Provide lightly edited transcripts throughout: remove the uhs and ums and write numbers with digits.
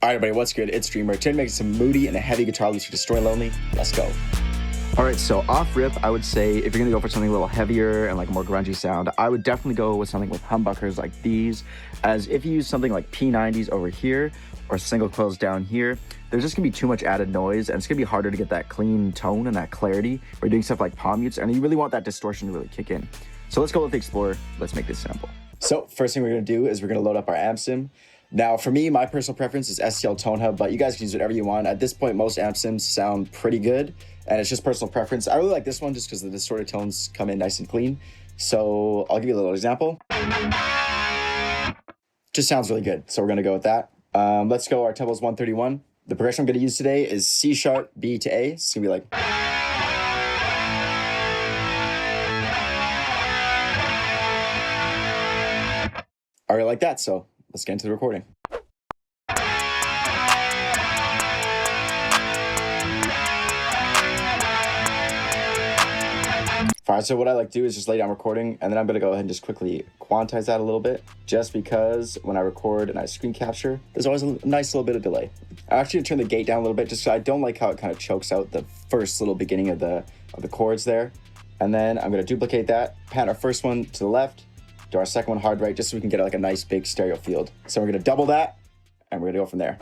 All right, everybody, what's good? It's Dreamer. Today, making some moody and a heavy guitar leads for Destroy Lonely. Let's go. All right, so off rip, I would say if you're gonna go for something a little heavier and like a more grungy sound, I would definitely go with something with humbuckers like these. As if you use something like P90s over here or single coils down here, there's just gonna be too much added noise and it's gonna be harder to get that clean tone and that clarity. We're doing stuff like palm mutes and you really want that distortion to really kick in. So let's go with the Explorer. Let's make this sample. So first thing we're gonna do is we're gonna load up our amp sim. Now, for me, my personal preference is STL Tone Hub, but you guys can use whatever you want. At this point, most amp sims sound pretty good, and it's just personal preference. I really like this one just because the distorted tones come in nice and clean. So I'll give you a little example. Just sounds really good, so we're gonna go with that. Let's go, our tempo is 131. The progression I'm gonna use today is C sharp, B to A. It's gonna be like... I really like that, so let's get into the recording. All right, so what I like to do is just lay down recording, and then I'm gonna go ahead and just quickly quantize that a little bit, just because when I record and I screen capture, there's always a nice little bit of delay. I'm actually gonna turn the gate down a little bit, just so I don't like how it kind of chokes out the first little beginning of the chords there. And then I'm gonna duplicate that, pan our first one to the left, do our second one hard right, just so we can get like a nice big stereo field. So we're gonna double that, and we're gonna go from there.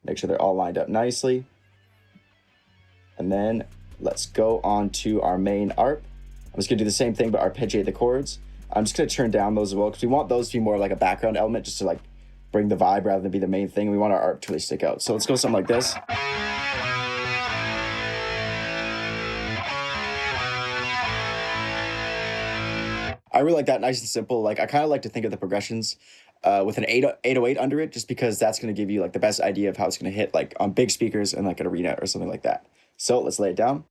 Make sure they're all lined up nicely. And then let's go on to our main ARP. I'm just gonna do the same thing, but arpeggiate the chords. I'm just gonna turn down those as well, because we want those to be more like a background element, just to like bring the vibe rather than be the main thing. We want our ARP to really stick out. So let's go something like this. I really like that, nice and simple. Like, I kind of like to think of the progressions with an 808 under it, just because that's going to give you like the best idea of how it's going to hit like on big speakers and like an arena or something like that. So let's lay it down.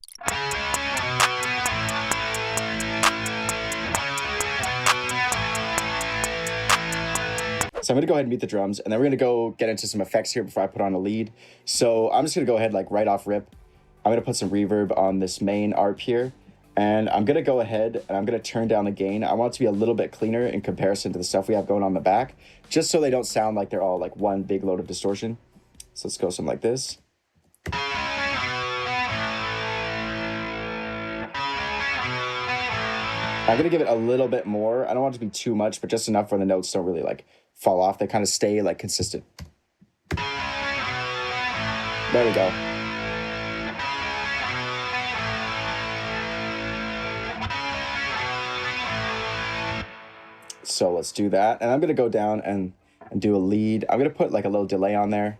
So I'm gonna go ahead and mute the drums, and then we're gonna go get into some effects here before I put on a lead. So I'm just gonna go ahead like right off rip. I'm gonna put some reverb on this main ARP here. And I'm gonna go ahead and I'm gonna turn down the gain. I want it to be a little bit cleaner in comparison to the stuff we have going on in the back, just so they don't sound like they're all like one big load of distortion. So let's go something like this. I'm gonna give it a little bit more. I don't want it to be too much, but just enough where the notes don't really like fall off. They kind of stay like consistent. There we go. So let's do that. And I'm gonna go down and do a lead. I'm gonna put like a little delay on there,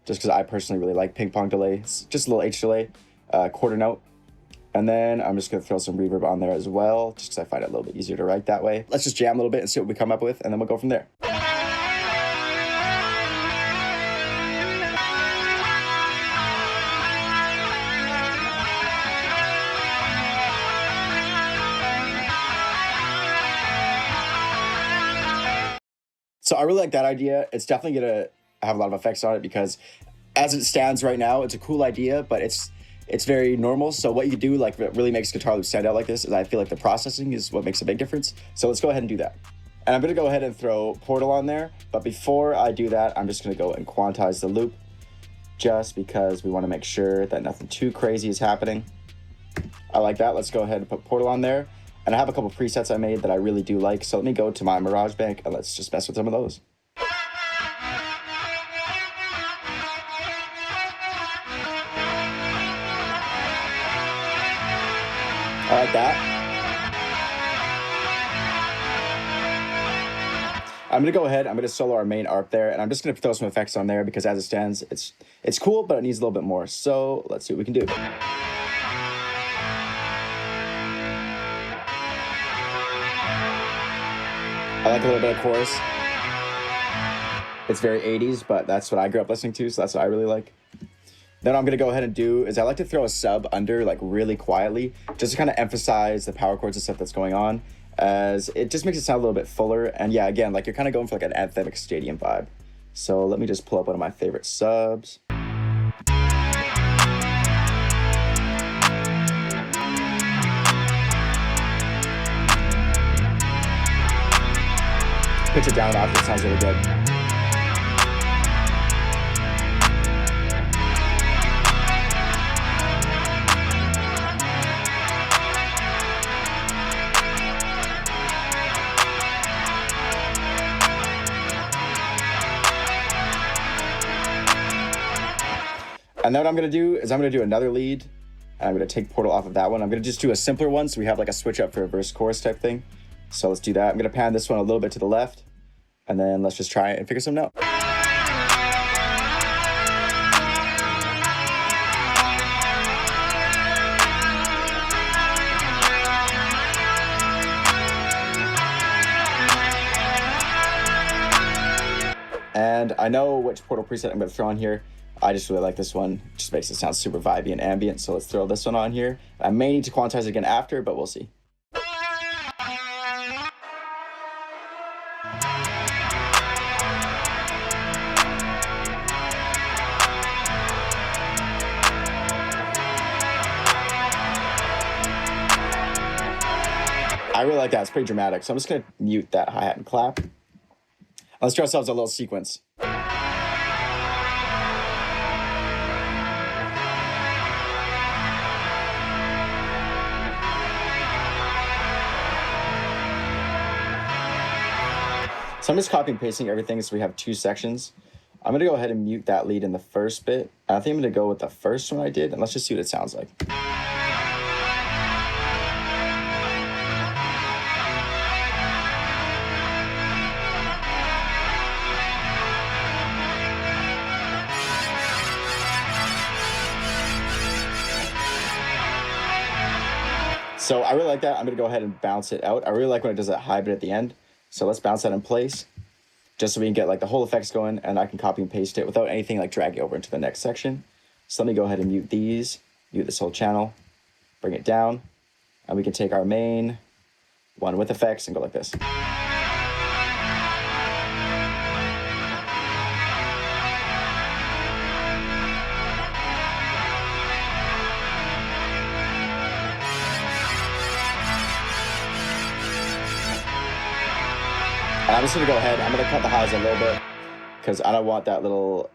just because I personally really like ping pong delay. It's just a little H delay, quarter note. And then I'm just gonna throw some reverb on there as well, just because I find it a little bit easier to write that way. Let's just jam a little bit and see what we come up with, and then we'll go from there. So I really like that idea. It's definitely gonna have a lot of effects on it, because as it stands right now, it's a cool idea, but it's very normal. So what you can do like that really makes guitar loop stand out like this is I feel like the processing is what makes a big difference. So let's go ahead and do that. And I'm gonna go ahead and throw Portal on there. But before I do that, I'm just gonna go and quantize the loop, just because we wanna make sure that nothing too crazy is happening. I like that. Let's go ahead and put Portal on there. And I have a couple presets I made that I really do like. So let me go to my MirageBank and let's just mess with some of those. I like that. I'm gonna go ahead, I'm gonna solo our main ARP there, and I'm just gonna throw some effects on there because as it stands, it's cool, but it needs a little bit more. So let's see what we can do. I like a little bit of chorus. It's very 80s, but that's what I grew up listening to, so that's what I really like. Then what I'm gonna go ahead and do is I like to throw a sub under like really quietly, just to kind of emphasize the power chords and stuff that's going on, as it just makes it sound a little bit fuller. And yeah, again, like you're kind of going for like an anthemic stadium vibe. So let me just pull up one of my favorite subs. pitch it down an octave. It sounds really good. And then what I'm gonna do is I'm gonna do another lead, and I'm gonna take Portal off of that one. I'm gonna just do a simpler one so we have like a switch up for a verse chorus type thing. So let's do that. I'm gonna pan this one a little bit to the left, and then let's just try it and figure something out. And I know which Portal preset I'm gonna throw on here. I just really like this one. It just makes it sound super vibey and ambient. So let's throw this one on here. I may need to quantize it again after, but we'll see. I really like that. It's pretty dramatic. So I'm just gonna mute that hi-hat and clap. Let's do ourselves a little sequence. So I'm just copying and pasting everything so we have two sections. I'm gonna go ahead and mute that lead in the first bit. I think I'm gonna go with the first one I did, and let's just see what it sounds like. So I really like that. I'm gonna go ahead and bounce it out. I really like when it does that high bit at the end. So let's bounce that in place just so we can get like the whole effects going, and I can copy and paste it without anything like dragging over into the next section. So let me go ahead and mute these, mute this whole channel, bring it down, and we can take our main one with effects and go like this. And I'm just gonna go ahead, I'm gonna cut the highs a little bit because I don't want that little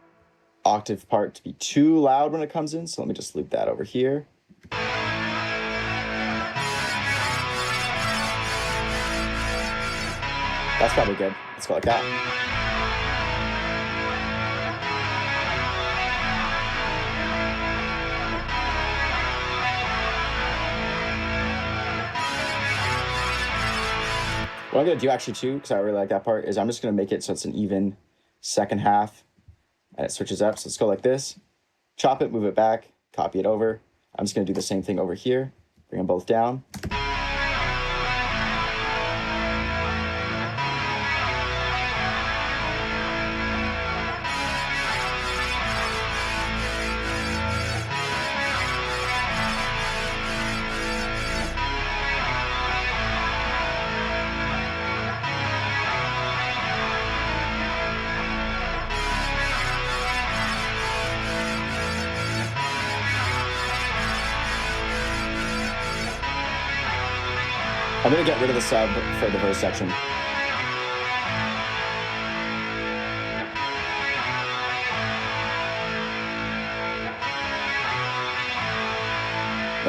octave part to be too loud when it comes in. So let me just loop that over here. That's probably good. Let's go like that. What I'm gonna do actually too, because I really like that part, is I'm just gonna make it so it's an even second half and it switches up. So let's go like this, chop it, move it back, copy it over. I'm just gonna do the same thing over here, bring them both down. I'm gonna get rid of the sub for the verse section. We'll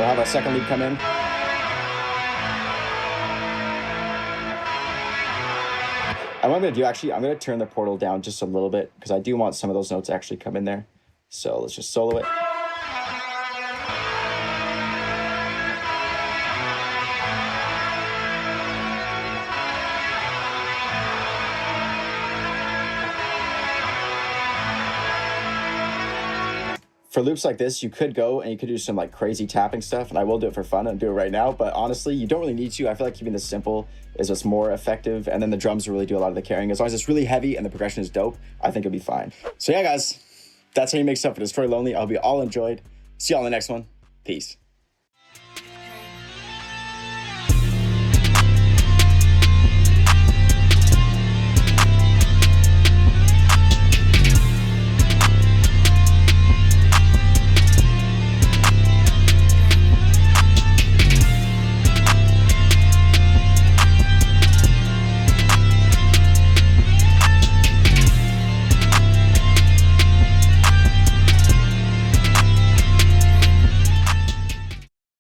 have our second lead come in. And what I'm gonna do actually, I'm gonna turn the Portal down just a little bit because I do want some of those notes to actually come in there. So let's just solo it. For loops like this, you could go and you could do some like crazy tapping stuff, and I will do it for fun and do it right now, but honestly, you don't really need to. I feel like keeping this simple is what's more effective, and then the drums really do a lot of the carrying. As long as it's really heavy and the progression is dope, I think it'll be fine. So yeah, guys, that's how you make stuff for Destroy Lonely. I hope you all enjoyed. See you all in the next one. Peace.